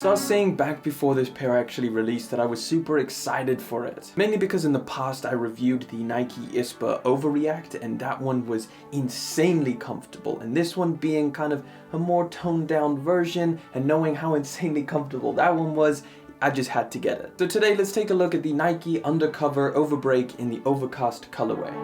So I was saying back before this pair actually released that I was super excited for it. Mainly because in the past I reviewed the Nike Overreact and that one was insanely comfortable. And this one being kind of a more toned down version, and knowing how insanely comfortable that one was, I just had to get it. So today let's take a look at the Nike Undercover Overbreak in the Overcast colorway.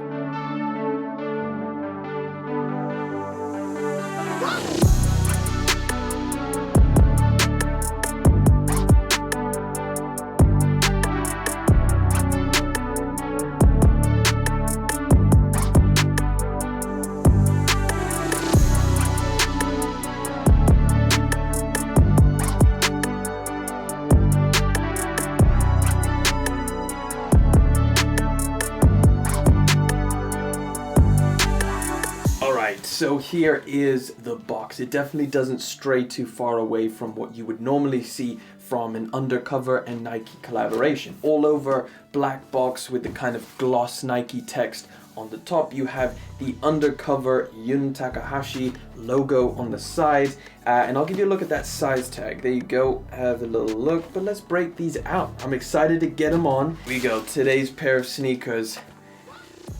So here is the box. It definitely doesn't stray too far away from what you would normally see from an Undercover and Nike collaboration. All over black box with the kind of gloss Nike text on the top. You have the Undercover Yun Takahashi logo on the side, and I'll give you a look at that size tag. There you go, have a little look, but let's break these out. I'm excited to get them on. Here we go, today's pair of sneakers,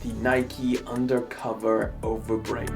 the Nike Undercover Overbreak.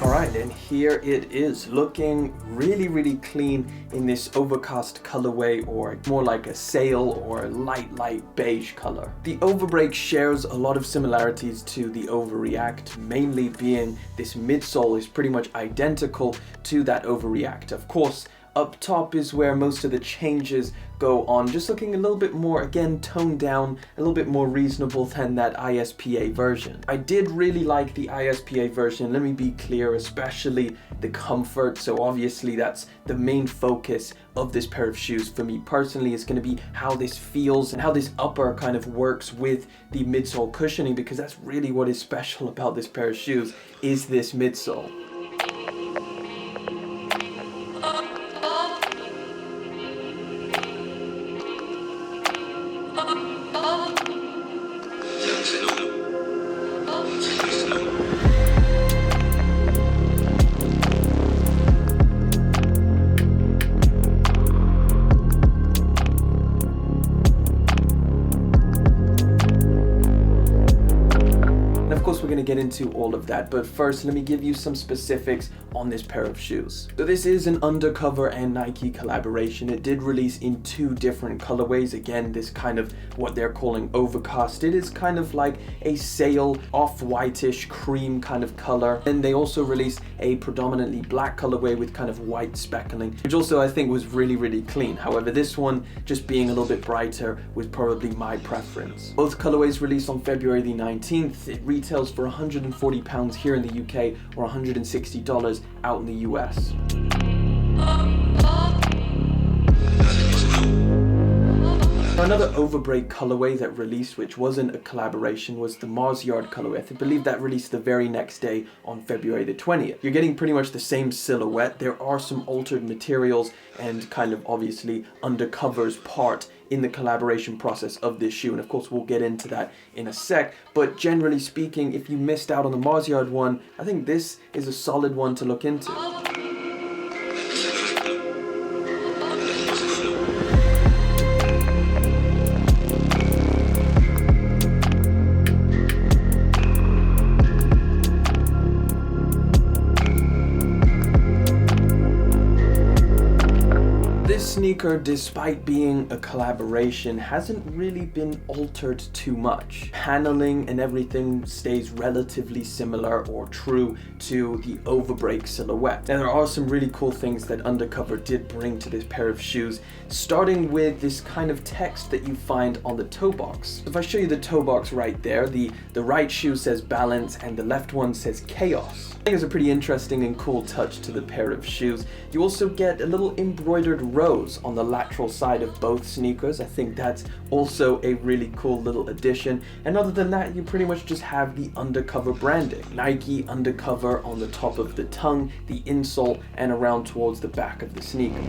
Alright, and here it is, looking really clean in this Overcast colorway, or more like a sail or light beige color. The Overbreak shares a lot of similarities to the Overreact, mainly being this midsole is pretty much identical to that Overreact. Of course, up top is where most of the changes go on, just looking a little bit more, again, toned down, a little bit more reasonable than that ISPA version. I did really like the ISPA version, let me be clear, especially the comfort. So obviously that's the main focus of this pair of shoes for me personally, is going to be how this feels and how this upper kind of works with the midsole cushioning, because that's really what is special about this pair of shoes, is this midsole. Of course, we're going to get into all of that, but first let me give you some specifics on this pair of shoes. So this is an Undercover and Nike collaboration. It did release in two different colorways. Again, this kind of what they're calling Overcast. It is kind of like a sail, off-whitish cream kind of color. And they also released a predominantly black colorway with kind of white speckling, which also I think was really clean. However, this one just being a little bit brighter was probably my preference. Both colorways released on February the 19th. It retails for £140 here in the UK or $160 out in the US. Another Overbreak colorway that released, which wasn't a collaboration, was the Mars Yard colorway. I believe that released the very next day on February the 20th. You're getting pretty much the same silhouette. There are some altered materials and kind of obviously undercovers part in the collaboration process of this shoe, and of course we'll get into that in a sec. But generally speaking, if you missed out on the Mars Yard one, I think this is a solid one to look into. This sneaker, despite being a collaboration, hasn't really been altered too much. Paneling and everything stays relatively similar or true to the Overbreak silhouette. Now there are some really cool things that Undercover did bring to this pair of shoes, starting with this kind of text that you find on the toe box. If I show you the toe box right there, the right shoe says balance and the left one says chaos. I think it's a pretty interesting and cool touch to the pair of shoes. You also get a little embroidered rose on the lateral side of both sneakers. I think that's also a really cool little addition. And other than that, you pretty much just have the Undercover branding. Nike Undercover on the top of the tongue, the insole, and around towards the back of the sneaker.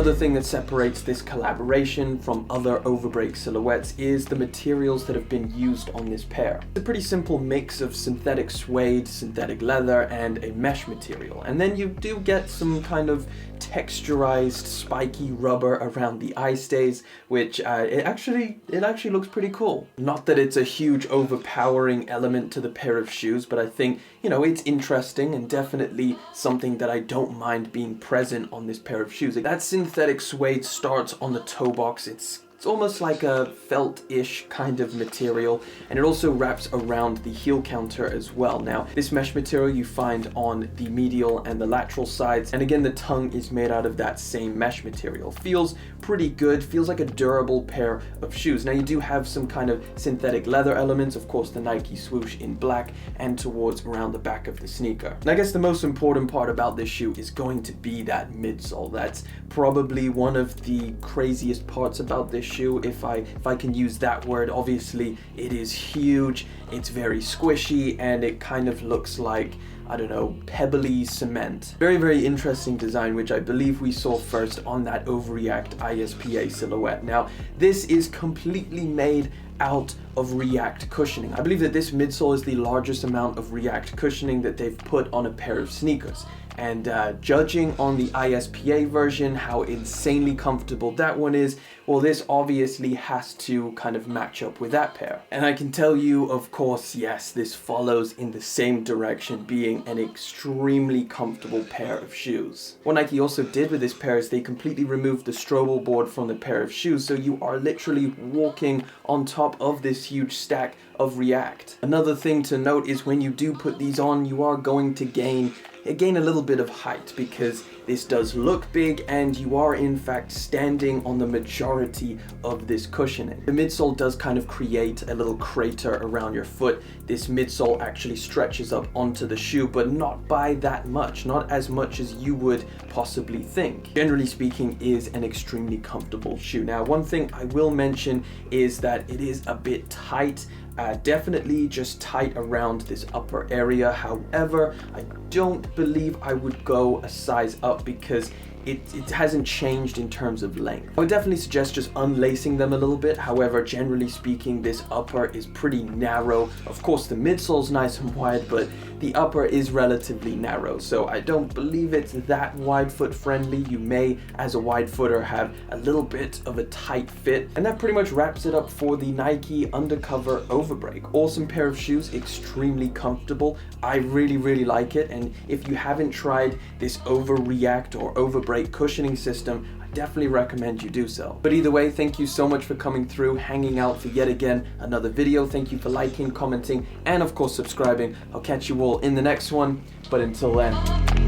Another thing that separates this collaboration from other Overbreak silhouettes is the materials that have been used on this pair. It's a pretty simple mix of synthetic suede, synthetic leather, and a mesh material. And then you do get some kind of texturized spiky rubber around the eye stays, which it actually looks pretty cool. Not that it's a huge overpowering element to the pair of shoes, but I think, you know, it's interesting and definitely something that I don't mind being present on this pair of shoes. That synthetic suede starts on the toe box. It's almost like a felt-ish kind of material, and it also wraps around the heel counter as well. Now, this mesh material you find on the medial and the lateral sides, and again, the tongue is made out of that same mesh material. Feels pretty good, feels like a durable pair of shoes. Now, you do have some kind of synthetic leather elements, of course, the Nike swoosh in black and towards around the back of the sneaker. And I guess the most important part about this shoe is going to be that midsole. That's probably one of the craziest parts about this shoe, if I can use that word. Obviously, it is huge, it's very squishy, and it kind of looks like, I don't know, pebbly cement. Very, very interesting design, which I believe we saw first on that Overreact ISPA silhouette. Now, this is completely made out of React cushioning. I believe that this midsole is the largest amount of React cushioning that they've put on a pair of sneakers. And judging on the ISPA version, how insanely comfortable that one is, well, this obviously has to kind of match up with that pair. And I can tell you, of course, yes, this follows in the same direction, being an extremely comfortable pair of shoes. What Nike also did with this pair is they completely removed the strobel board from the pair of shoes, so you are literally walking on top of this huge stack of React. Another thing to note is when you do put these on, you are going to gain a little bit of height, because this does look big and you are in fact standing on the majority of this cushioning. The midsole does kind of create a little crater around your foot. This midsole actually stretches up onto the shoe, but not by that much, not as much as you would possibly think. Generally speaking, is an extremely comfortable shoe. Now, one thing I will mention is that it is a bit tight. Definitely just tight around this upper area. However, I don't believe I would go a size up because it hasn't changed in terms of length. I would definitely suggest just unlacing them a little bit. However, generally speaking, this upper is pretty narrow. Of course, the midsole's nice and wide, but the upper is relatively narrow, so I don't believe it's that wide foot friendly. You may, as a wide footer, have a little bit of a tight fit. And that pretty much wraps it up for the Nike Undercover Overbreak. Awesome pair of shoes, extremely comfortable. I really, really like it. And if you haven't tried this Overreact or Overbreak cushioning system, I definitely recommend you do so. But either way, thank you so much for coming through, hanging out for yet again another video. Thank you for liking, commenting, and of course subscribing. I'll catch you all in the next one, but until then,